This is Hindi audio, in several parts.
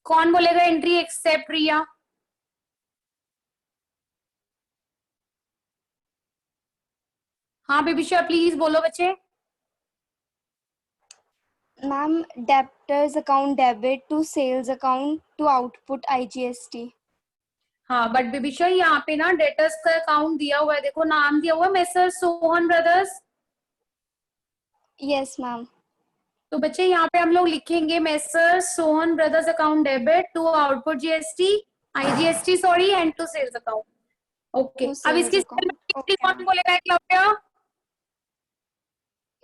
कौन बोलेगा एंट्री एक्सेप्ट रिया? हाँ बेबीशा प्लीज बोलो बच्चे। Ma'am, debtors account debit to sales account to output IGST। हाँ बट बेबीशा यहाँ पे ना डेटर्स का अकाउंट दिया हुआ है, देखो नाम दिया हुआ है Messrs Sohan Brothers. Yes ma'am. तो बच्चे यहाँ पे हम लोग लिखेंगे Messrs Sohan Brothers account debit to output GST IGST sorry and to sales account. Okay, to अब सेल्स इसकी अकाउंट। सेटलमेंट की एंट्री ओके कौन मैम। बोलेगा? एकलव्य।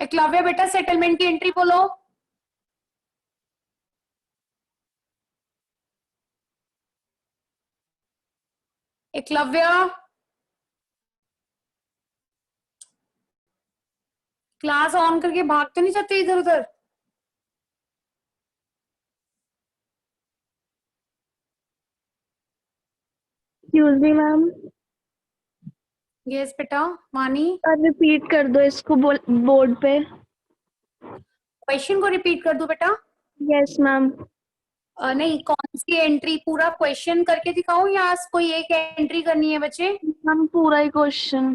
एकलव्य बेटा सेटलमेंट की एंट्री बोलो। एकलव्य क्लास ऑन करके भागते नहीं जाते इधर उधर। एक्सक्यूज मी मैम, यस बेटा मानी। रिपीट कर दो इसको बोर्ड पे। क्वेश्चन को रिपीट कर दो बेटा। Yes ma'am. नहीं, कौन सी एंट्री? पूरा क्वेश्चन करके दिखाऊं या कोई एक एंट्री करनी है बच्चे? मैम पूरा ही क्वेश्चन।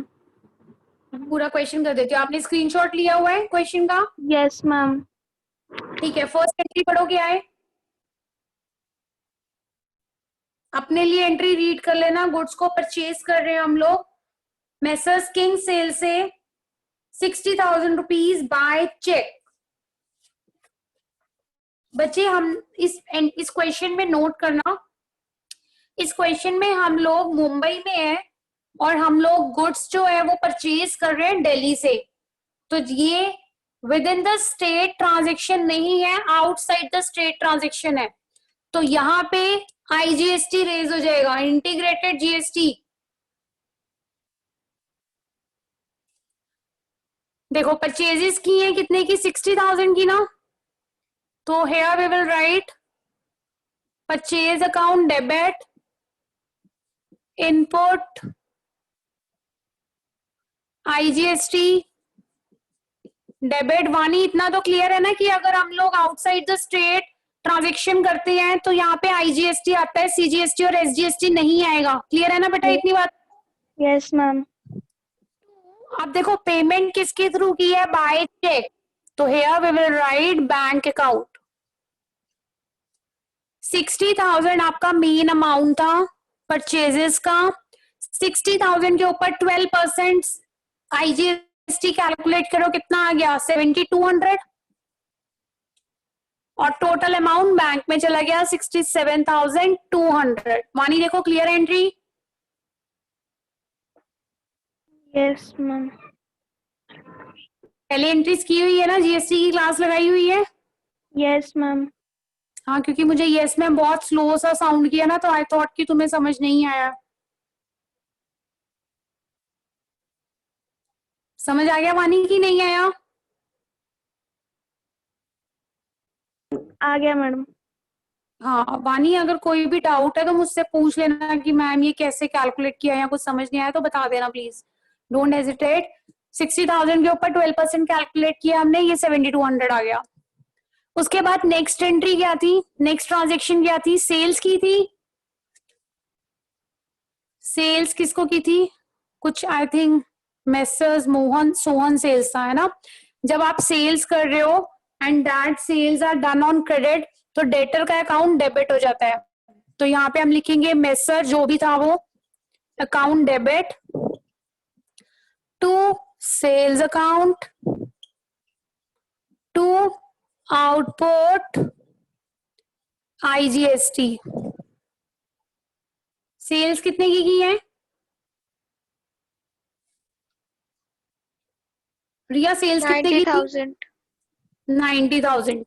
पूरा क्वेश्चन कर देती हूँ। आपने स्क्रीनशॉट लिया हुआ है क्वेश्चन का? Yes ma'am. ठीक है, फर्स्ट एंट्री पढ़ो क्या है। अपने लिए एंट्री रीड कर लेना। गुड्स को परचेज कर रहे हैं हम लोग मेसर्स किंग सेल से 60,000 रुपीज बाय चेक। बच्चे हम इस क्वेश्चन में नोट करना, इस क्वेश्चन में हम लोग मुंबई में है और हम लोग गुड्स जो है वो परचेज कर रहे हैं दिल्ली से। तो ये with in the state transaction नहीं है, आउटसाइड द स्टेट ट्रांजेक्शन है। तो यहाँ पे IGST रेज हो जाएगा, इंटीग्रेटेड GST। देखो परचेजेस की है कितने की? 60,000 की ना। तो here we will write purchase account debit input IGST debit. Vani इतना तो क्लियर है ना कि अगर हम लोग आउटसाइड द स्टेट ट्रांजेक्शन करते हैं तो यहाँ पे IGST आता है, CGST और SGST नहीं आएगा। क्लियर है ना बेटा इतनी बात? Yes ma'am. अब देखो पेमेंट किसके थ्रू की है? By cheque. तो here we will write bank account. 60,000 आपका मेन अमाउंट था परचेजेस का। 60,000 के ऊपर 12% IGST कैलकुलेट करो, कितना आ गया? 7,200। और टोटल अमाउंट बैंक में चला गया 67,200। मानी देखो क्लियर एंट्री? Yes ma'am. पहले एंट्रीज की हुई है ना, GST की क्लास लगाई हुई है। Yes ma'am. हाँ क्योंकि मुझे यस में बहुत स्लो सा साउंड किया ना, तो आई थॉट कि तुम्हें समझ नहीं आया। समझ आ गया वानी की नहीं आया? आ गया मैडम। हाँ वानी, अगर कोई भी डाउट है तो मुझसे पूछ लेना कि मैम ये कैसे कैलकुलेट किया या कुछ समझ नहीं आया तो बता देना प्लीज, डोंट हेजिटेट। 60,000 के ऊपर 12% कैलकुलेट किया हमने, ये 7,200 आ गया। उसके बाद नेक्स्ट एंट्री क्या थी? नेक्स्ट ट्रांजेक्शन क्या थी? सेल्स की थी। सेल्स किसको की थी? कुछ I think Messrs Mohan Sohan sales था, है ना। जब आप सेल्स कर रहे हो and that sales are done on credit तो डेटर का अकाउंट डेबिट हो जाता है। तो यहाँ पे हम लिखेंगे मेसर जो भी था वो account debit to sales account to output IGST। Sales कितने की है रिया? सेल्स कितने की थी? 90,000। 90,000।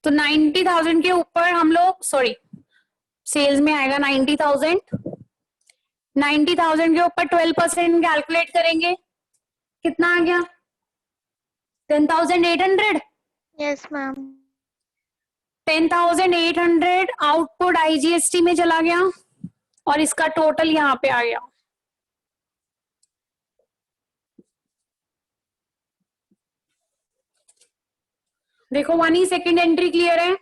तो 90,000 के ऊपर हम लोग सॉरी सेल्स में आएगा 90,000। 90,000 के ऊपर 12% कैलकुलेट करेंगे, कितना आ गया? 10,800। Yes ma'am. 10,800 आउटपुट IGST में चला गया और इसका टोटल यहाँ पे आ गया। देखो वानी सेकंड एंट्री क्लियर है?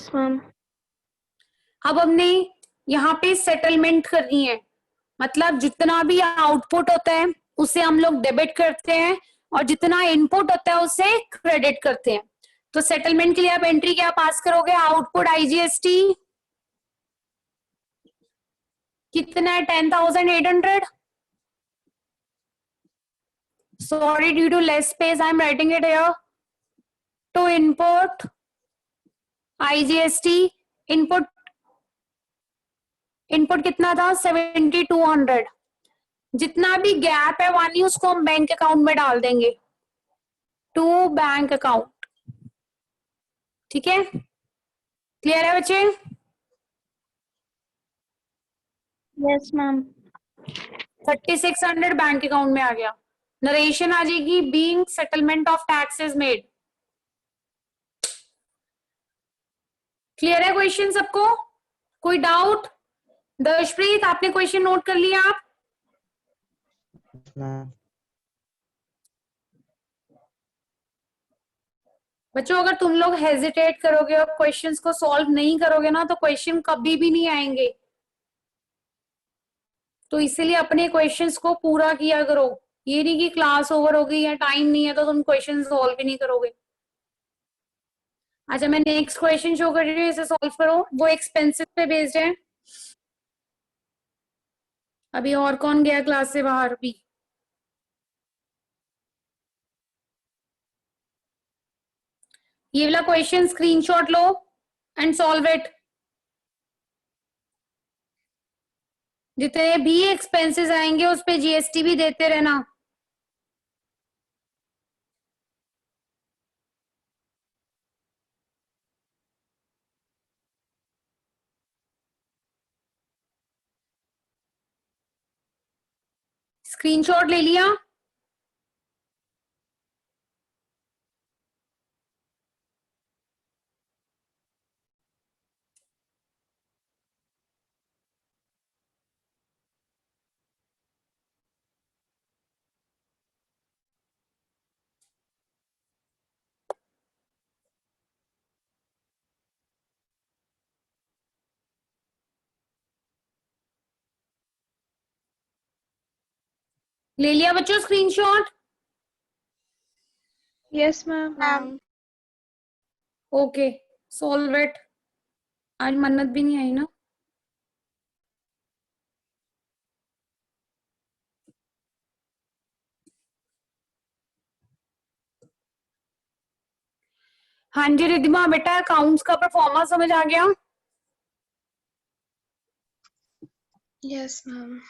Yes, ma'am. अब हमने यहाँ पे सेटलमेंट करनी है, मतलब जितना भी आउटपुट होता है उसे हम लोग डेबिट करते हैं और जितना इनपुट होता है उसे क्रेडिट करते हैं। तो सेटलमेंट के लिए आप एंट्री क्या पास करोगे? आउटपुट आईजीएसटी कितना है? 10,800। Sorry, due to less space, I'm writing it here. To input IGST input कितना था? 7,200। जितना भी गैप है वानी उसको हम बैंक अकाउंट में डाल देंगे, टू बैंक अकाउंट। ठीक है, क्लियर है बच्चे? Yes, ma'am. 3,600 बैंक अकाउंट में आ गया। नरेशन आ जाएगी, being settlement of taxes made. Clear है क्वेश्चन सबको? कोई डाउट? दर्शप्रीत, आपने क्वेश्चन नोट कर लिया? आप बच्चों, अगर तुम लोग हेजिटेट करोगे और क्वेश्चंस को सॉल्व नहीं करोगे ना तो क्वेश्चन कभी भी नहीं आएंगे। तो इसीलिए अपने क्वेश्चंस को पूरा किया करो। ये नहीं कि क्लास ओवर हो गई या टाइम नहीं है तो तुम क्वेश्चन सॉल्व भी नहीं करोगे। अच्छा, मैं नेक्स्ट क्वेश्चन शो कर रही हूँ, इसे सॉल्व करो। वो एक्सपेंसेस पे बेस्ड है। अभी और कौन गया क्लास से बाहर? भी ये वाला question screenshot low and solve it. जितने भी एक्सपेंसेस आएंगे उस पे जीएसटी भी देते रहना। स्क्रीनशॉट ले लिया? ले लिया बच्चों screenshot? Yes, ma'am. Ma'am. Okay, solve it. आज मन्नत भी नहीं आई ना? हाँ जी रिद्धिमा, बेटा अकाउंट्स का परफॉर्मा समझ आ गया? Yes, ma'am.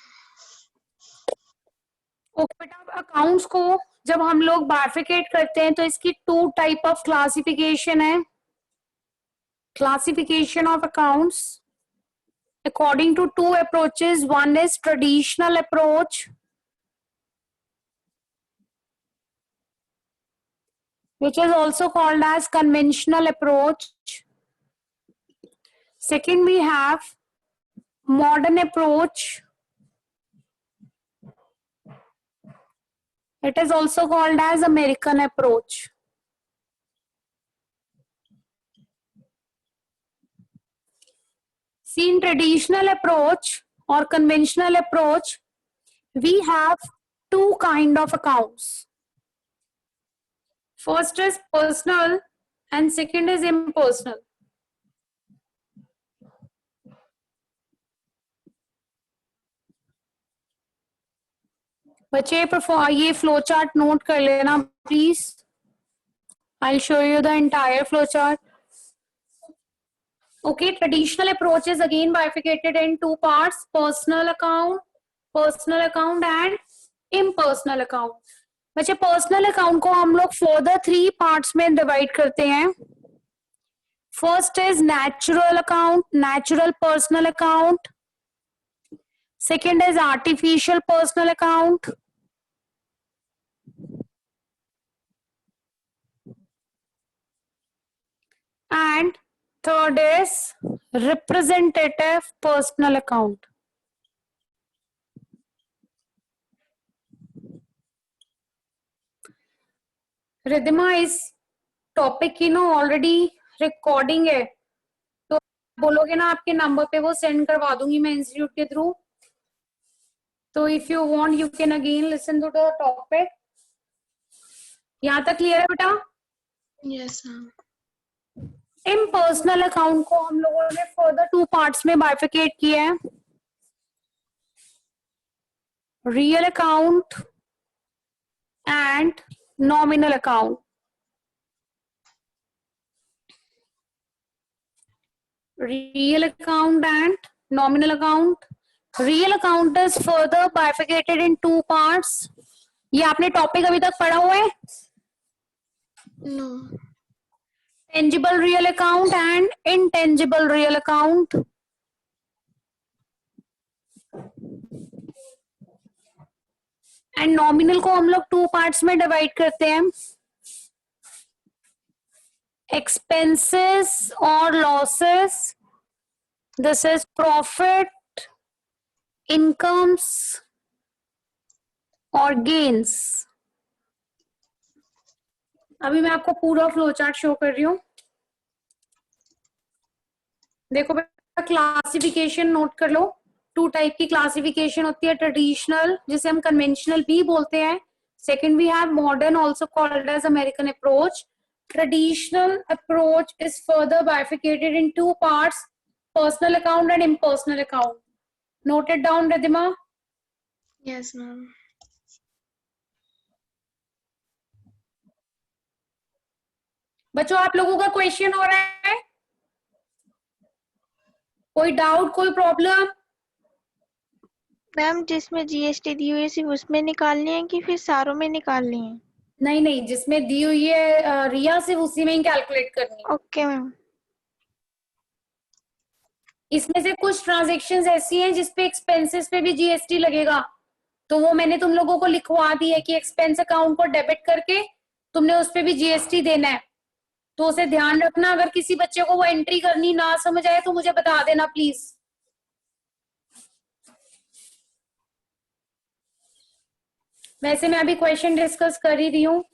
ओके बेटा, अकाउंट्स को जब हम लोग बाइफिकेट करते हैं तो इसकी टू टाइप ऑफ क्लासिफिकेशन है। Classification of accounts according to two approaches. One is traditional approach, which is also called as conventional approach. Second, we have modern approach. It is also called as American approach. See, in traditional approach or conventional approach, we have two kind of accounts. First is personal and second is impersonal. बच्चे ये फ्लो चार्ट नोट कर लेना please. I'll show you the entire flow chart. Okay, traditional approach is again bifurcated in two parts: personal account and impersonal account. बच्चे पर्सनल अकाउंट को हम लोग फर्दर थ्री पार्ट्स में डिवाइड करते हैं. First is natural account, natural personal account. Second is artificial personal account. And third is representative personal account. Riddhima, इस टॉपिक की नो ऑलरेडी रिकॉर्डिंग है, बोलोगे ना आपके नंबर पे वो सेंड करवा दूंगी मैं इंस्टीट्यूट के थ्रू. तो if you want you can again listen to the topic. यहाँ तक क्लियर है बेटा? Yes, ma'am. इम्पर्सनल अकाउंट को हम लोगों ने फर्दर 2 पार्ट्स में बाइफिकेट किया है. Real account and nominal account. Real account and nominal account. Real account is further bifurcated in 2 parts. ये आपने टॉपिक अभी तक पढ़ा हुआ है? No. Tangible real account and intangible real account. And nominal को हम लोग 2 parts में डिवाइड करते हैं. Expenses or losses. This is profit, incomes or gains. अभी मैं आपको पूरा फ्लो चार्ट शो कर रही हूँ. देखो बेटा क्लासिफिकेशन नोट कर लो. 2 टाइप की क्लासिफिकेशन होती है. ट्रेडिशनल जिसे हम कन्वेंशनल भी बोलते हैं. Second we have modern also called as American approach. Traditional approach is further bifurcated in 2 parts, personal account and impersonal account. Note it down, Ridhima. Yes, ma'am. बच्चों आप लोगों का क्वेश्चन हो रहा है? कोई डाउट, कोई प्रॉब्लम? मैम जिसमें जीएसटी दी हुई है सिर्फ उसमें निकालनी है कि फिर सारों में निकालनी है? नहीं नहीं, जिसमें दी हुई है रिया सिर्फ उसी में ही कैलकुलेट करनी है. Okay ma'am. इसमें से कुछ ट्रांजेक्शन्स ऐसी हैं जिसपे एक्सपेंसेस पे भी जीएसटी लगेगा. तो वो मैंने तुम लोगों को लिखवा दी है कि एक्सपेंस अकाउंट को डेबिट करके तुमने उस पे भी जीएसटी देना है. तो उसे ध्यान रखना. अगर किसी बच्चे को वो एंट्री करनी ना समझ आए तो मुझे बता देना प्लीज. वैसे मैं अभी क्वेश्चन डिस्कस कर ही रही हूँ.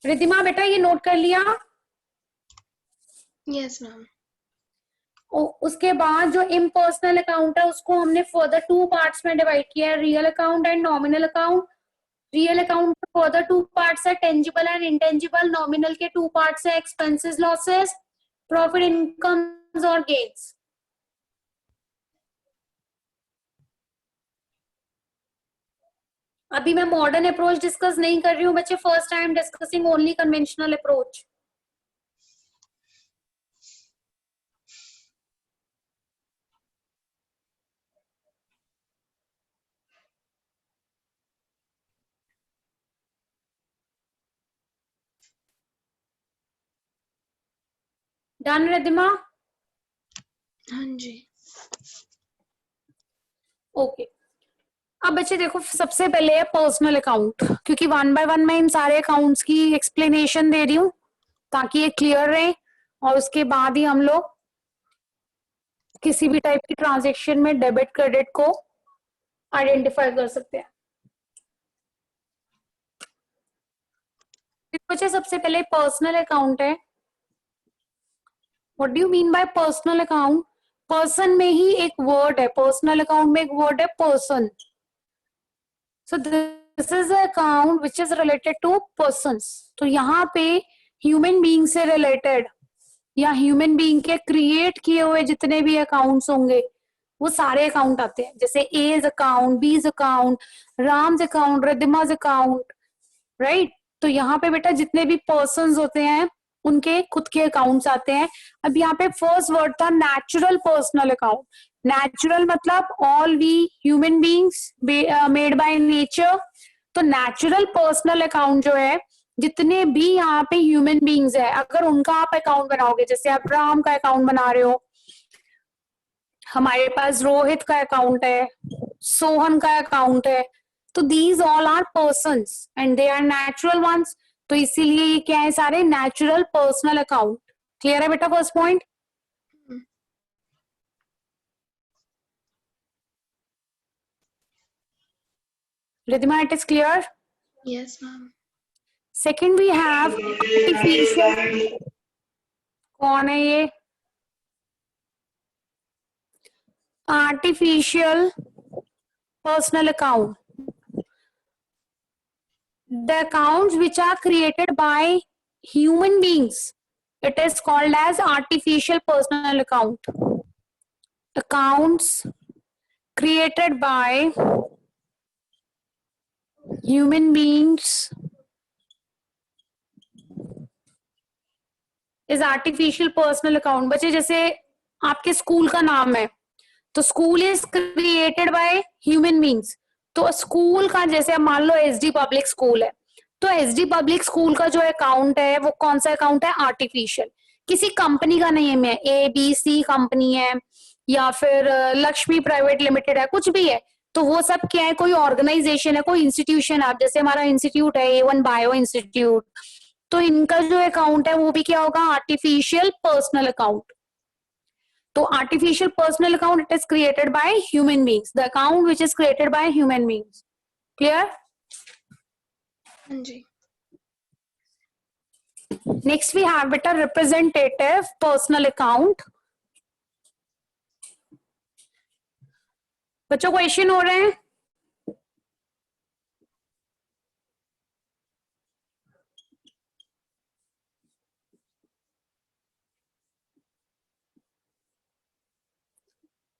रिद्धिमा बेटा ये नोट कर लिया? Yes ma'am. उसके बाद जो इम्पर्सनल अकाउंट है उसको हमने फर्दर 2 पार्ट्स में डिवाइड किया है. Real account and nominal account. Real account के फर्दर 2 पार्ट्स है, टेंजिबल एंड इंटेंजिबल. नॉमिनल के 2 पार्ट्स है, एक्सपेंसेस, लॉसेस, प्रॉफिट, इनकम्स और गेन्स. अभी मैं मॉडर्न अप्रोच डिस्कस नहीं कर रही हूँ बच्चे. First time discussing only conventional approach. Done Riddhima? हाँ जी. ओके. अब बच्चे देखो सबसे पहले है पर्सनल अकाउंट, क्योंकि 1 बाय 1 मैं इन सारे अकाउंट्स की एक्सप्लेनेशन दे रही हूँ ताकि ये क्लियर रहे. और उसके बाद ही हम लोग किसी भी टाइप की ट्रांजेक्शन में डेबिट क्रेडिट को आइडेंटिफाई कर सकते हैं. बच्चे सबसे पहले पर्सनल अकाउंट है. What do you mean by personal account? Person में ही एक वर्ड है. पर्सनल अकाउंट में एक वर्ड है person. So this is account which is related to persons. तो यहाँ पे ह्यूमन बीइंग से रिलेटेड या ह्यूमन बीइंग के क्रिएट किए हुए जितने भी अकाउंट्स होंगे वो सारे अकाउंट आते हैं. जैसे A's account, B's account, Ram's account, रिद्धिमा's अकाउंट, राइट. तो यहाँ पे बेटा जितने भी पर्सन्स होते हैं उनके खुद के अकाउंट्स आते हैं. अब यहाँ पे फर्स्ट वर्ड था नेचुरल पर्सनल अकाउंट. नेचुरल मतलब all we human beings made by nature. तो नेचुरल पर्सनल अकाउंट जो है जितने भी यहाँ पे ह्यूमन बीइंग्स है अगर उनका आप अकाउंट बनाओगे, जैसे आप राम का अकाउंट बना रहे हो, हमारे पास रोहित का अकाउंट है, सोहन का अकाउंट है, तो these all are persons and they are natural ones. तो इसीलिए ये क्या है, सारे नेचुरल पर्सनल अकाउंट. क्लियर है बेटा first point? Riddhima it is clear? Yes ma'am. Second we have artificial. कौन है ये? artificial personal account. The accounts which are created by human beings, it is called as artificial personal account. Accounts created by human beings is artificial personal account. बच्चे जैसे आपके स्कूल का नाम है तो school is created by human beings, तो स्कूल का जैसे अब मान लो एसडी पब्लिक स्कूल है तो एसडी पब्लिक स्कूल का जो अकाउंट है वो कौन सा अकाउंट है? आर्टिफिशियल, किसी कंपनी का नेम है, ए बी सी कंपनी है या फिर लक्ष्मी प्राइवेट लिमिटेड है, कुछ भी है, तो वो सब क्या है? कोई ऑर्गेनाइजेशन है, कोई इंस्टीट्यूशन है। जैसे हमारा इंस्टीट्यूट है A1 बायो इंस्टीट्यूट, तो इनका जो अकाउंट है वो भी क्या होगा? Artificial personal account. तो artificial personal account it is created by human beings, the account which is created by human beings. Clear? हाँ जी। नेक्स्ट वी हैव बेटा रिप्रेजेंटेटिव पर्सनल अकाउंट। बच्चों क्वेश्चन हो रहे हैं?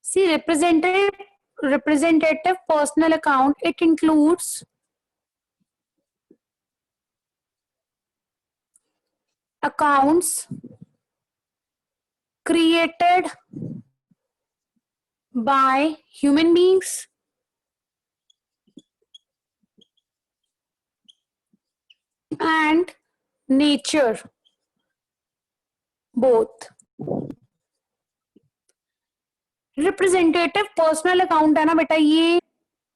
See, representative personal account, it includes accounts created by human beings and nature, both. Representative personal account है ना बेटा, ये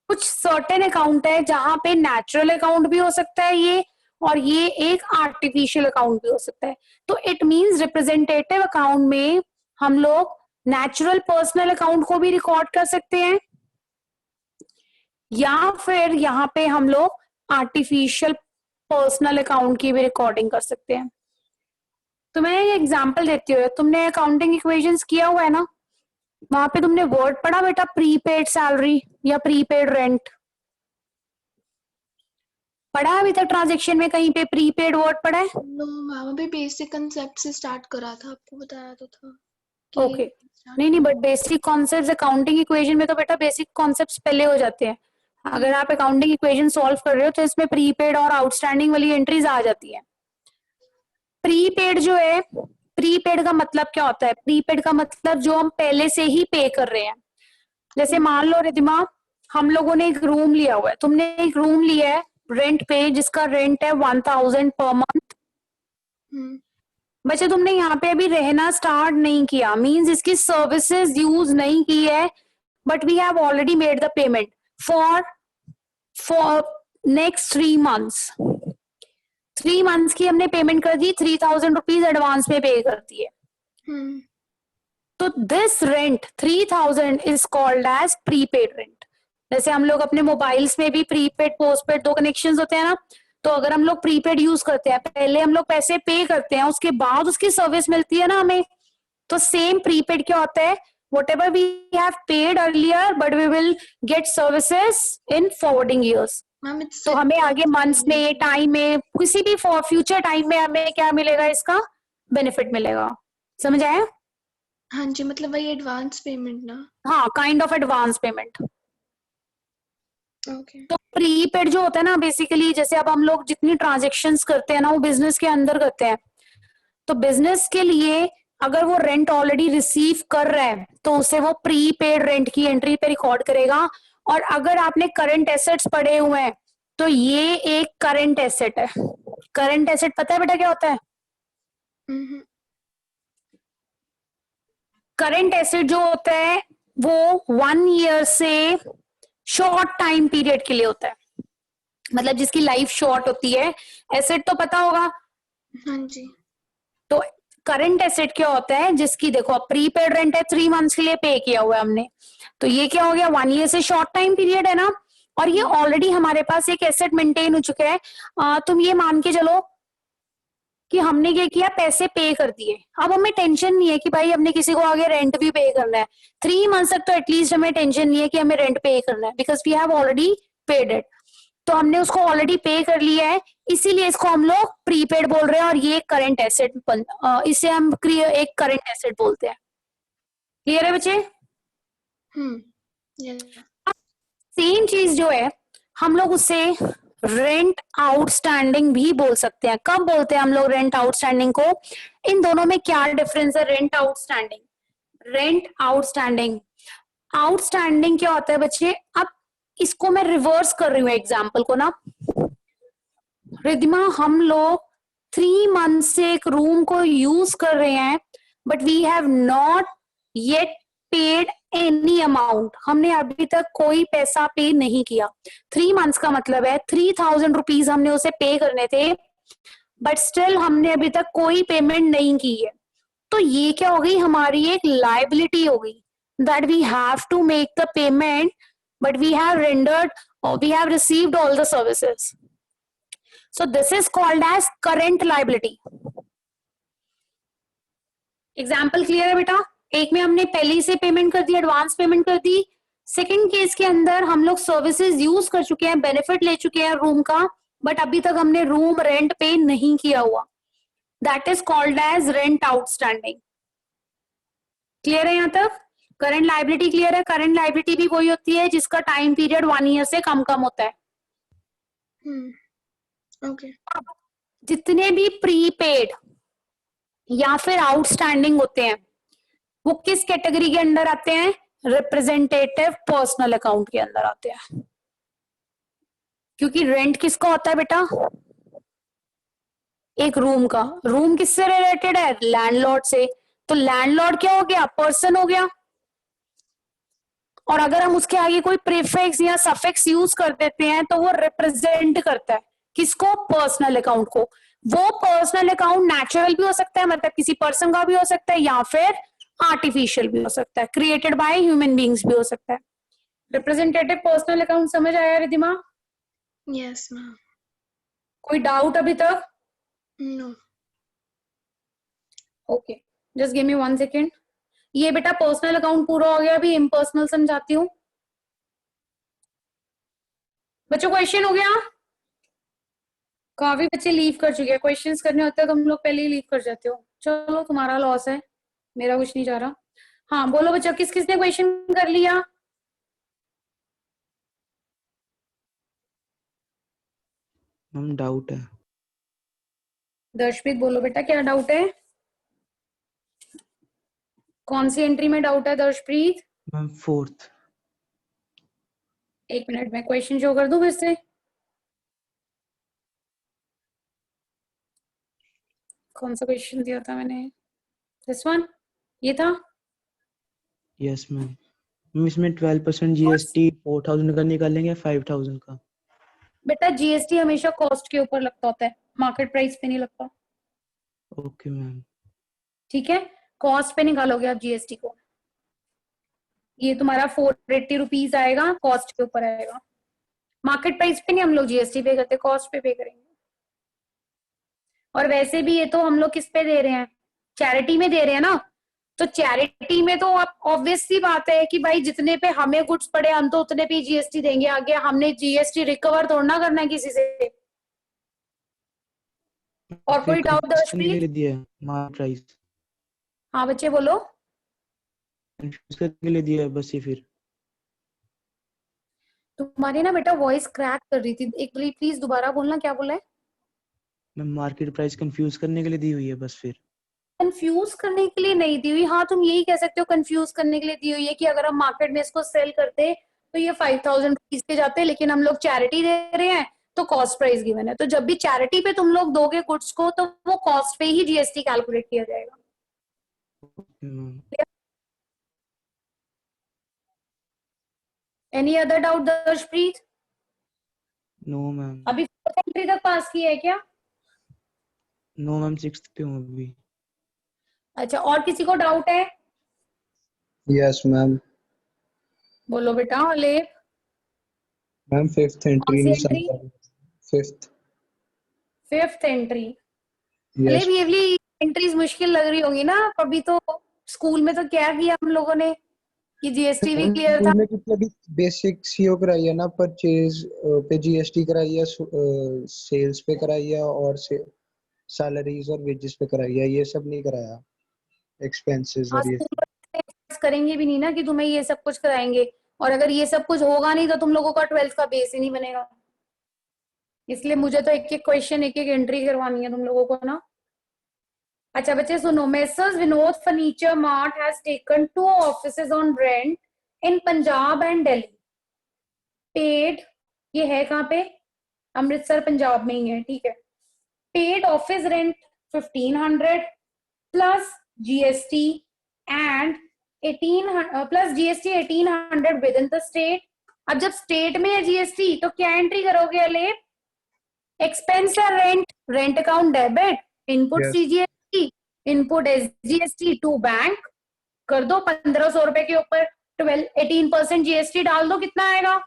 कुछ सर्टेन अकाउंट है जहां पे नेचुरल अकाउंट भी हो सकता है ये, और ये एक आर्टिफिशियल अकाउंट भी हो सकता है। तो इट मींस रिप्रेजेंटेटिव अकाउंट में हम लोग नेचुरल पर्सनल अकाउंट को भी रिकॉर्ड कर सकते हैं या फिर यहाँ पे हम लोग आर्टिफिशियल पर्सनल अकाउंट की भी रिकॉर्डिंग कर सकते हैं। तो मैं एक एग्जांपल देती हूँ, तुमने अकाउंटिंग इक्वेशंस किया हुआ है ना, वहां पे तुमने वर्ड पढ़ा बेटा प्रीपेड सैलरी या प्रीपेड रेंट? पढ़ा अभी तक ट्रांजैक्शन में कहीं पे प्रीपेड वर्ड पढ़ा है? नो मैम, अभी बेसिक कांसेप्ट से स्टार्ट करा था, आपको बताया तो था। ओके नहीं but basic concepts accounting equation में तो बेटा बेसिक कॉन्सेप्ट्स पहले हो जाते हैं। अगर आप अकाउंटिंग इक्वेशन सॉल्व कर रहे हो तो इसमें प्रीपेड और आउटस्टैंडिंग वाली एंट्रीज आ जाती है। प्रीपेड जो है, प्रीपेड का मतलब क्या होता है? प्रीपेड का मतलब जो हम पहले से ही पे कर रहे हैं। जैसे मान लो रिधिमा, हम लोगों ने एक रूम लिया हुआ है, तुमने एक रूम लिया है रेंट पे जिसका रेंट है 1000 पर मंथ। बच्चे तुमने यहाँ पे अभी रहना स्टार्ट नहीं किया, मींस इसकी सर्विसेज यूज नहीं की है, but we have already made the payment for next 3 months. 3 months की हमने पेमेंट कर दी, 3000 रुपीज एडवांस में पे कर दिए। तो this rent 3000 is called as prepaid rent. जैसे हम लोग अपने मोबाइल्स में भी प्रीपेड पोस्टपेड 2 कनेक्शंस होते हैं ना, तो अगर हम लोग प्रीपेड यूज करते हैं, पहले हम लोग पैसे पे करते हैं, उसके बाद उसकी सर्विस मिलती है ना हमें, तो सेम प्रीपेड क्या होता है? whatever we have paid earlier but we will get services in forwarding years। तो हमें आगे मंथ्स में, टाइम में, किसी भी फ्यूचर टाइम में हमें क्या मिलेगा? इसका बेनिफिट मिलेगा। समझ आया? हाँ जी, मतलब वही एडवांस पेमेंट ना? हाँ, kind of advance payment. Okay. तो प्रीपेड जो होता है ना, बेसिकली जैसे अब हम लोग जितनी ट्रांजेक्शन्स करते हैं ना वो बिजनेस के अंदर करते हैं, तो बिजनेस के लिए अगर वो रेंट ऑलरेडी रिसीव कर रहा है तो उसे वो प्रीपेड रेंट की एंट्री पे रिकॉर्ड करेगा। और अगर आपने करंट एसेट्स पड़े हुए हैं तो ये एक करंट एसेट है। करंट एसेट पता है बेटा क्या होता है? करंट एसेट जो होता है वो 1 ईयर से शॉर्ट टाइम पीरियड के लिए होता है, मतलब जिसकी लाइफ शॉर्ट होती है। एसेट तो पता होगा? हाँ जी। तो करंट एसेट क्या होता है? जिसकी देखो प्रीपेड रेंट है, 3 मंथ्स के लिए पे किया हुआ है हमने, तो ये क्या हो गया? 1 ईयर से शॉर्ट टाइम पीरियड है ना, और ये ऑलरेडी हमारे पास एक एसेट मेंटेन हो चुका है। तुम ये मान के चलो कि हमने क्या किया, पैसे पे कर दिए। अब हमें टेंशन नहीं है कि भाई हमने किसी को आगे रेंट भी पे करना है। 3 मंथ्स तक तो एटलीस्ट हमें टेंशन नहीं है कि हमें रेंट पे करना है, because we have already paid it. तो हमने उसको ऑलरेडी पे कर लिया है, इसीलिए इसको हम लोग प्रीपेड बोल रहे हैं, और ये करंट एसेट, इसे हम एक करंट एसेट बोलते हैं। क्लियर है बच्चे? सेम चीज जो है हम लोग उससे रेंट आउटस्टैंडिंग भी बोल सकते हैं। कब बोलते हैं हम लोग रेंट आउटस्टैंडिंग को? इन दोनों में क्या डिफरेंस है? रेंट आउटस्टैंडिंग आउटस्टैंडिंग क्या होता है बच्चे? अब इसको मैं रिवर्स कर रही हूँ एग्जाम्पल को ना। रिद्धिमा, हम लोग 3 मंथ से एक रूम को यूज कर रहे हैं, but we have not yet paid any amount. हमने अभी तक कोई पैसा पे नहीं किया। 3 मंथ्स का मतलब है 3000 रुपीज हमने उसे पे करने थे, बट स्टिल हमने अभी तक कोई पेमेंट नहीं की है। तो ये क्या हो गई? हमारी एक लाइबिलिटी हो गई, that we have to make the payment, but we have rendered or we have received all the services. So this is called as current liability. Example clear है बेटा? एक में हमने पहले ही से पेमेंट कर दी, एडवांस पेमेंट कर दी। सेकंड केस के अंदर हम लोग सर्विसेज यूज कर चुके हैं, बेनिफिट ले चुके हैं रूम का, बट अभी तक हमने रूम रेंट पे नहीं किया हुआ। That is called as rent outstanding. Clear है यहाँ तक? करंट लाइबिलिटी क्लियर है? करंट लाइबिलिटी भी वही होती है जिसका टाइम पीरियड 1 ईयर से कम होता है। ओके। जितने भी प्रीपेड या फिर आउटस्टैंडिंग होते हैं वो किस कैटेगरी के अंदर आते हैं? रिप्रेजेंटेटिव पर्सनल अकाउंट के अंदर आते हैं। क्योंकि रेंट किसका होता है बेटा? एक रूम का। रूम किससे रिलेटेड है? लैंडलॉर्ड से। तो लैंडलॉर्ड क्या हो गया? पर्सन हो गया। और अगर हम उसके आगे कोई प्रीफिक्स या सफिक्स यूज कर देते हैं तो वो रिप्रेजेंट करता है किसको? पर्सनल अकाउंट को। वो पर्सनल अकाउंट नेचुरल भी हो सकता है, मतलब किसी पर्सन का भी हो सकता है, या फिर आर्टिफिशियल भी हो सकता है, क्रिएटेड बाय ह्यूमन बींग्स भी हो सकता है। रिप्रेजेंटेटिव पर्सनल अकाउंट समझ आया रिद्धिमा? Yes ma'am. कोई डाउट अभी तक? No. Okay, just give me 1 second. ये बेटा पर्सनल अकाउंट पूरा हो गया, अभी इम्पर्सनल समझाती हूँ। बच्चों क्वेश्चन हो गया? काफी बच्चे लीव कर चुके हैं। क्वेश्चंस करने होते हैं तो हम लोग पहले ही लीव कर जाते हो। चलो तुम्हारा लॉस है, मेरा कुछ नहीं जा रहा। हाँ बोलो बच्चों, किस किसने क्वेश्चन कर लिया? मैम डाउट है। दर्शप्रीत बोलो बेटा, क्या डाउट है? कौन सी एंट्री में डाउट है दर्शप्रीत? Ma'am 4th। 1 मिनट में क्वेश्चन शो कर दूं फिर से। कौन सा क्वेश्चन दिया था मैंने? दिस वन, ये था। Yes ma'am. मैम इसमें 12% जीएसटी 4000 का निकालेंगे 5000 का। बेटा जीएसटी हमेशा कॉस्ट के ऊपर लगता होता है, मार्केट प्राइस पे नहीं लगता। Okay ma'am. ठीक है, कॉस्ट पे निकालोगे आप जीएसटी को। ये तुम्हारा 480 रुपीज आएगा, कॉस्ट के ऊपर आएगा। मार्केट प्राइस पे नहीं हम लोग जीएसटी पे करते, कॉस्ट पे करेंगे। और वैसे भी ये तो हम लोग किस पे दे रहे हैं? चैरिटी में दे रहे हैं ना। तो चैरिटी में तो आप ऑब्वियस सी बात है कि भाई जितने पे हमें गुड्स पड़े हम तो उतने पे जीएसटी देंगे। आगे हमने जीएसटी रिकवर थोड़ा करना है किसी से। और कोई डाउट दर्शप्रीत? दिया मार्केट प्राइस हाँ बच्चे बोलो। कंफ्यूज करने के लिए दिया है बस ये। फिर तुम्हारी ना बेटा वॉइस क्रैक कर रही थी, एक प्लीज दोबारा बोलना, क्या बोला है? मैं मार्केट प्राइस कंफ्यूज करने के लिए दी हुई है बस। फिर कंफ्यूज करने के लिए नहीं दी हुई। हाँ तुम यही कह सकते हो कंफ्यूज करने के लिए दी हुई है कि अगर हम मार्केट में इसको सेल करते तो ये 5000 रुपीज के जाते, लेकिन हम लोग चैरिटी दे रहे हैं तो कॉस्ट प्राइस गिवन है। तो जब भी चैरिटी पे तुम लोग दोगे गुड्स को तो वो कॉस्ट पे ही जीएसटी कैलकुलेट किया जाएगा। Any other doubt Darshpreet? No ma'am. अभी 4th एंट्री तक पास किया है क्या? नो मैम 6th पे हूँ अभी। अच्छा, और किसी को डाउट है? Yes ma'am. बोलो बेटा। ले मैम 5th कौन एंट्री सी नहीं एंट्री? समझ। 5th। 5th entry. अरे यस ये वाली एंट्रीज मुश्किल लग रही होंगी ना, अभी तो स्कूल में तो क्या किया हम लोगों ने कि जीएसटी भी क्लियर था। स्कूल में कितना भी बेसिक सीओ कराई है ना, परचेज पे जीएसटी कराई है, सेल्स पे कराई है, और सैलरीज और वेजेस पे कराई है, ये सब नहीं कराया, एक्सपेंसेस हाँ, और ये स्कूल सब। में करेंगे भी नहीं ना कि तुम्हें ये सब कुछ कराएंगे, और अगर ये सब कुछ होगा नहीं तो तुम लोगों का 12th का बेस ही नहीं बनेगा। इसलिए मुझे तो एक एक क्वेश्चन, एक एक एंट्री करवानी है तुम लोगों को ना। अच्छा बच्चे सुनो, messrs Vinod furniture mart has taken 2 offices on rent in Punjab and Delhi. Paid, ये है कहाँ पे, अमृतसर पंजाब में ही है, ठीक है। Paid office rent 1500 plus GST and 18 plus GST 1800 with in the state. अब जब स्टेट में है जीएसटी तो क्या एंट्री करोगे अलेप? एक्सपेंस है rent, rent account debit, input yes CGST, input SGST to bank, कर दो 1500 रुपए के ऊपर 18% जीएसटी डाल दो, कितना आएगा?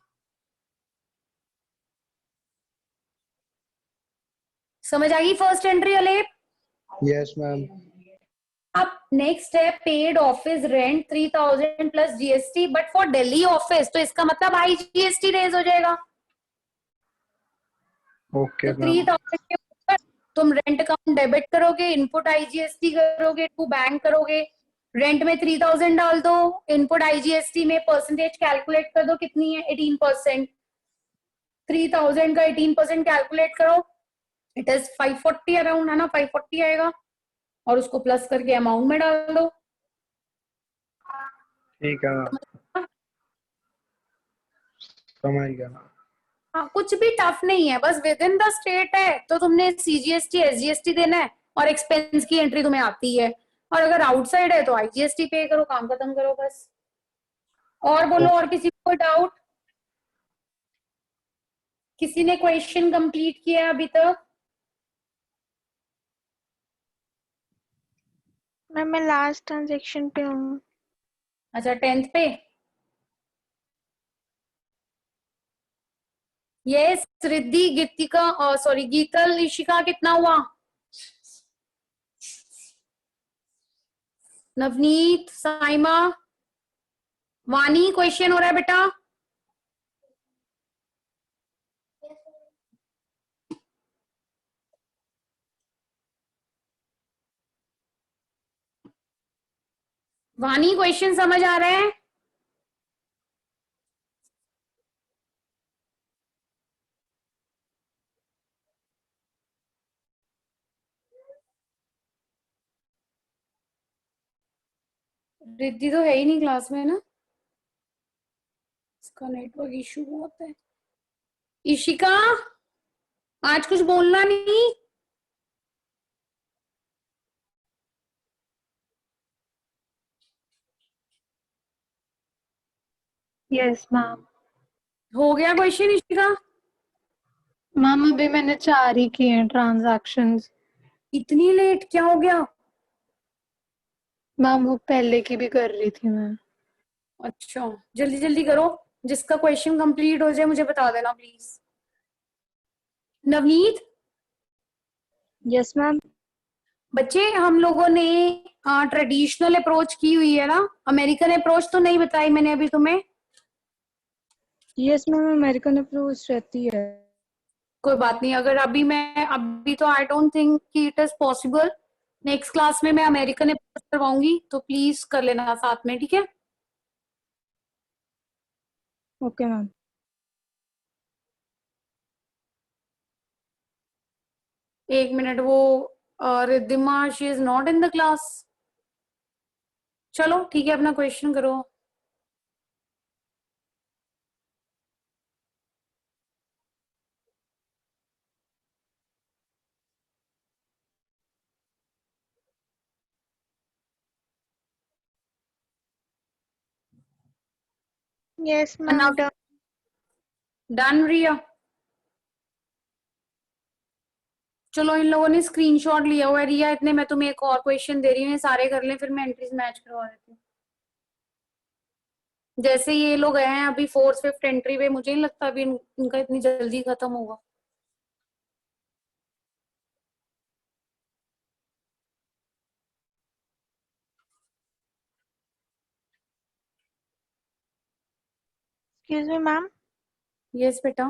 समझ आ गई फर्स्ट एंट्री अलेप? Yes ma'am. अब नेक्स्ट है paid office rent 3000 plus GST, but for Delhi office, तो इसका मतलब हाई जीएसटी रेज हो जाएगा। ओके तो मैम। 3000 के ऊपर तुम रेंट अकाउंट डेबिट करोगे, इनपुट आईजीएसटी करोगे, टू बैंक करोगे, रेंट में 3000 डाल दो, इनपुट आईजीएसटी में परसेंटेज कैलकुलेट कर दो, कितनी है 18%, 3000 का 18% कैलकुलेट करो, इट इज 540 अराउंड, है ना, 540 आएगा, और उसको प्लस करके अमाउंट में डाल दो। ठीक है मैम, समझ गया मैम। हाँ, कुछ भी टफ नहीं है, बस विद इन द स्टेट है तो तुमने सीजीएसटी एसजीएसटी देना है, और एक्सपेंस की एंट्री तुम्हें आती है, और अगर आउटसाइड है तो आईजीएसटी पे करो, काम खत्म करो बस। और बोलो, और किसी को कोई डाउट? किसी ने क्वेश्चन कंप्लीट किया अभी तक? मैं लास्ट ट्रांजेक्शन पे हूँ। अच्छा 10th पे, यस। रिद्धि, गीतिका, सॉरी गीतल, ईशिका कितना हुआ? नवनीत, साइमा, वानी, क्वेश्चन हो रहा है बेटा? वानी, क्वेश्चन समझ आ रहा है? रिद्धि तो है ही नहीं क्लास में ना, इसका नेटवर्क इशू बहुत है। ईशिका, आज कुछ बोलना नहीं? Yes ma'am. हो गया क्वेश्चन ईशिका? मैम अभी मैंने 4 ही किए हैं ट्रांजैक्शंस। इतनी लेट क्या हो गया? मैम वो पहले की भी कर रही थी मैं। अच्छा, जल्दी जल्दी करो, जिसका क्वेश्चन कंप्लीट हो जाए मुझे बता देना प्लीज। Navneet, yes ma'am. बच्चे हम लोगों ने ट्रेडिशनल अप्रोच की हुई है ना, अमेरिकन अप्रोच तो नहीं बताई मैंने अभी तुम्हें। यस मैम, अमेरिकन अप्रोच रहती है। कोई बात नहीं, अगर अभी तो आई डोंट थिंक कि it is possible, next class में मैं अमेरिकन अप्रोच करवाऊंगी, तो प्लीज कर लेना साथ में, ठीक है? Okay ma'am. एक मिनट, वो Riddhima, she is not in the class. चलो ठीक है, अपना क्वेश्चन करो। Yes ma'am, done. डन रिया? चलो, इन लोगों ने स्क्रीनशॉट लिया हुआ है। रिया, इतने मैं तुम्हें एक और क्वेश्चन दे रही हूँ, ये सारे कर लें, फिर मैं एंट्रीज मैच करवा देती हूँ। जैसे ये लोग गए हैं अभी 4th 5th एंट्री पे, मुझे नहीं लगता अभी इनका इतनी जल्दी खत्म होगा। Excuse me ma'am. यस बेटा।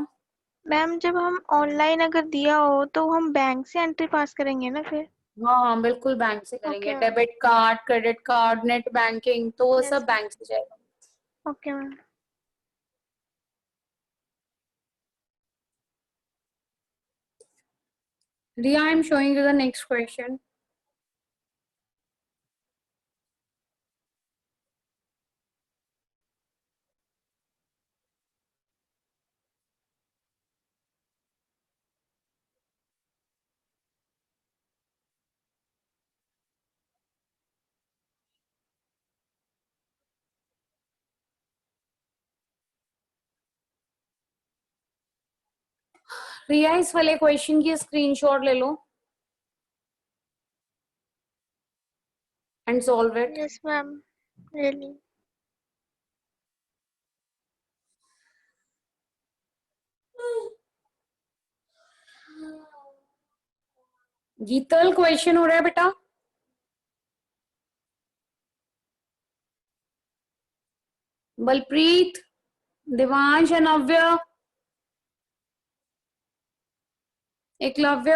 मैम जब हम ऑनलाइन अगर दिया हो तो हम बैंक से एंट्री पास करेंगे ना फिर? हाँ हाँ बिल्कुल बैंक से करेंगे। Okay. Debit card, credit card, net banking, तो वो Yes, सब ma'am. बैंक से जाएगा। Okay ma'am. Riya, I'm showing you the next question. Riya, इस वाले क्वेश्चन की स्क्रीनशॉट ले लो and solve it. Yes ma'am, really. Geetal, question हो रहा है बेटा। बलप्रीत, दिवांश, अनव्य, एकलव्य,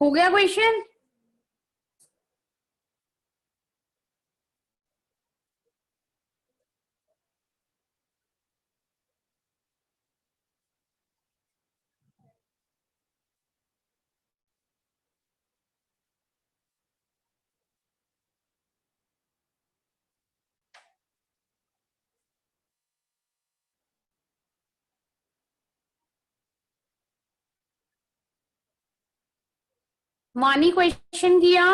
हो गया क्वेश्चन? मानी क्वेश्चन किया?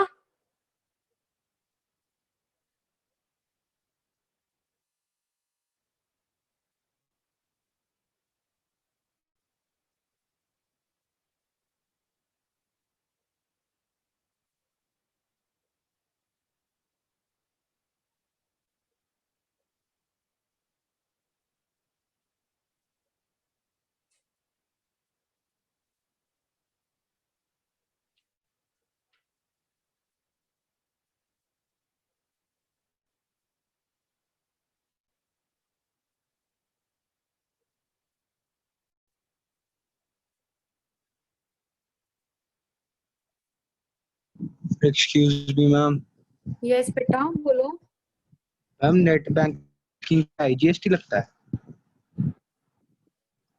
Excuse me ma'am. यस बेटा, बोलो। मैम नेट बैंकिंग IGST लगता है?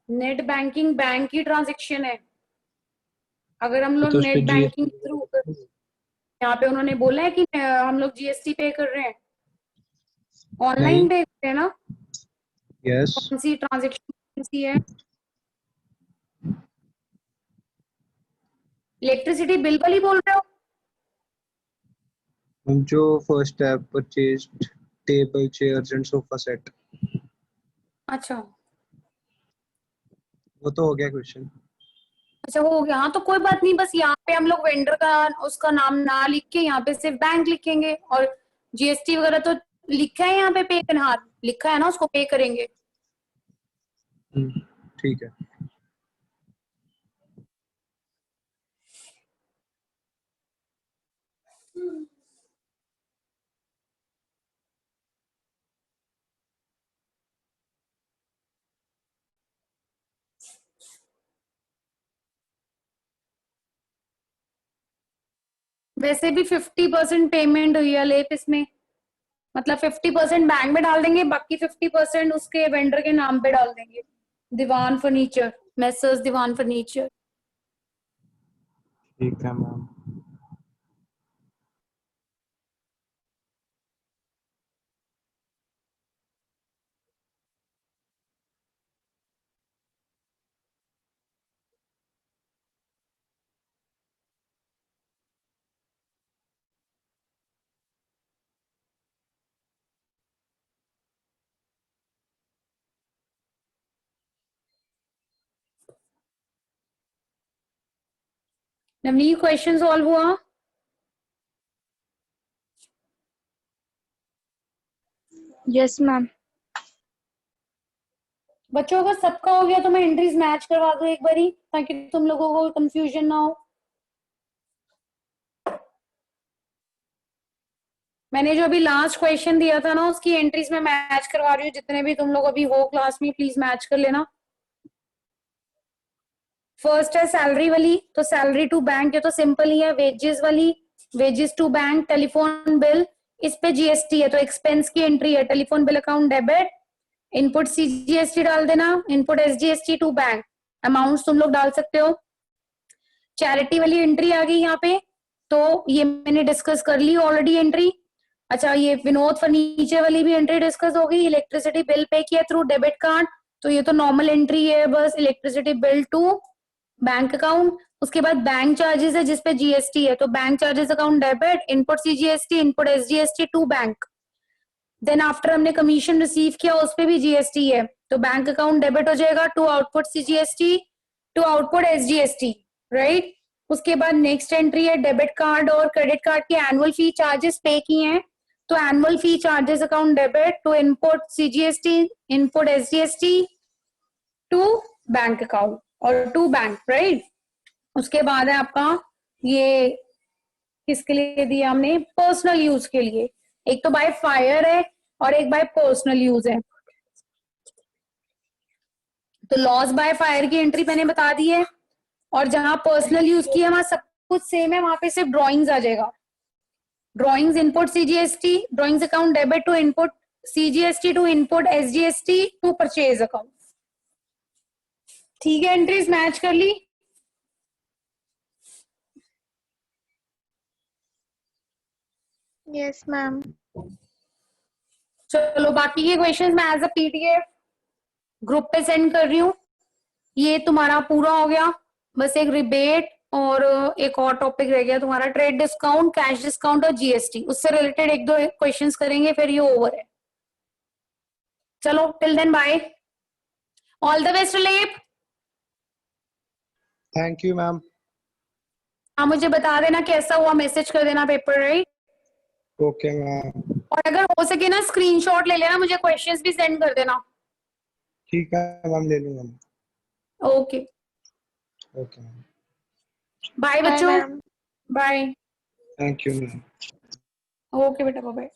नेट बैंकिंग बैंक की ट्रांजेक्शन है। अगर हम लोग तो उस पे नेट बैंकिंग थ्रू, यहाँ पे उन्होंने बोला है कि हम लोग जीएसटी पे कर रहे हैं, ऑनलाइन नहीं। पे कर रहे हैं ना? यस। कौन सी ट्रांजेक्शन कौन सी है? इलेक्ट्रिसिटी बिल वाली बोल रहे हो? हम जो फर्स्ट है purchased table chairs and sofa set, अच्छा वो तो हो गया क्वेश्चन। अच्छा, हो गया। हाँ तो कोई बात नहीं, बस यहाँ पे हम लोग वेंडर का उसका नाम ना लिख के यहाँ पे सिर्फ बैंक लिखेंगे, और जीएसटी वगैरह तो लिखा है यहाँ पे, पे करना, हाँ लिखा है ना, उसको पे करेंगे। ठीक है। वैसे भी 50% पेमेंट हुई है लेप इसमें, मतलब 50% बैंक में डाल देंगे, बाकी 50% उसके वेंडर के नाम पे डाल देंगे। दीवान फर्नीचर, मेसर्स दीवान फर्नीचर। ठीक है मैम। नवनीत क्वेश्चन सॉल्व हुआ? Yes, ma'am. बच्चों अगर सबका हो गया तो मैं एंट्रीज मैच करवा दूं एक बारी, ताकि तुम लोगों को कंफ्यूजन ना हो। मैंने जो अभी लास्ट क्वेश्चन दिया था ना, उसकी एंट्रीज में मैच करवा रही हूँ। जितने भी तुम लोग अभी हो क्लास में, प्लीज मैच कर लेना। फर्स्ट है सैलरी वाली, तो सैलरी टू बैंक, ये तो सिंपल ही है। वेजेस वाली, wages to bank, telephone bill, इस पे जीएसटी है तो एक्सपेंस की एंट्री है। Telephone bill account debit, input CGST डाल देना, input SGST to bank, amount तुम लोग डाल सकते हो। चैरिटी वाली एंट्री आ गई यहाँ पे, तो ये मैंने डिस्कस कर ली ऑलरेडी एंट्री। अच्छा, ये विनोद फर्नीचर वाली भी एंट्री डिस्कस हो गई। इलेक्ट्रिसिटी बिल पे किया थ्रू डेबिट कार्ड, तो ये तो नॉर्मल एंट्री है, बस electricity bill to bank account. उसके बाद बैंक चार्जेस है जिसपे जीएसटी है, तो bank charges account debit, input CGST, input SGST to bank. Then after हमने कमीशन रिसीव किया, उस पे भी जीएसटी है, तो बैंक अकाउंट डेबिट हो जाएगा to output CGST to output SGST, right. उसके बाद नेक्स्ट एंट्री है डेबिट कार्ड और क्रेडिट कार्ड के एनुअल फी चार्जेस पे किए हैं, तो annual fee charges account debit to input CGST, input SGST to bank account और टू बैंक, राइट। उसके बाद है आपका ये किसके लिए दिया हमने, पर्सनल यूज के लिए। एक तो बाय फायर है और एक बाय पर्सनल यूज है। तो लॉस बाय फायर की एंट्री मैंने बता दी है, और जहां पर्सनल यूज की है वहां सब कुछ सेम है, वहां पे सिर्फ ड्रॉइंग्स आ जाएगा। Drawings input CGST, drawings account debit to input CGST to input SGST to purchase account. ठीक है, एंट्रीज मैच कर ली। Yes ma'am. चलो बाकी के क्वेश्चंस मैं एज अ पीडीएफ ग्रुप पे सेंड कर रही हूँ। ये तुम्हारा पूरा हो गया, बस एक रिबेट और एक और टॉपिक रह गया तुम्हारा, ट्रेड डिस्काउंट, कैश डिस्काउंट और जीएसटी। उससे रिलेटेड एक दो क्वेश्चंस करेंगे, फिर ये ओवर है। चलो till then bye, all the best लेप। Thank you ma'am. हाँ, मुझे बता देना कैसा हुआ, मैसेज कर देना पेपर, राइट। Okay ma'am. और अगर हो सके ना स्क्रीनशॉट ले लेना, मुझे क्वेश्चंस भी सेंड कर देना। ठीक है मैम, ले लूंगा मैं। Okay, okay ma'am, bye bye बच्चों, ma'am. Bye. Thank you ma'am. Okay बेटा, बाय।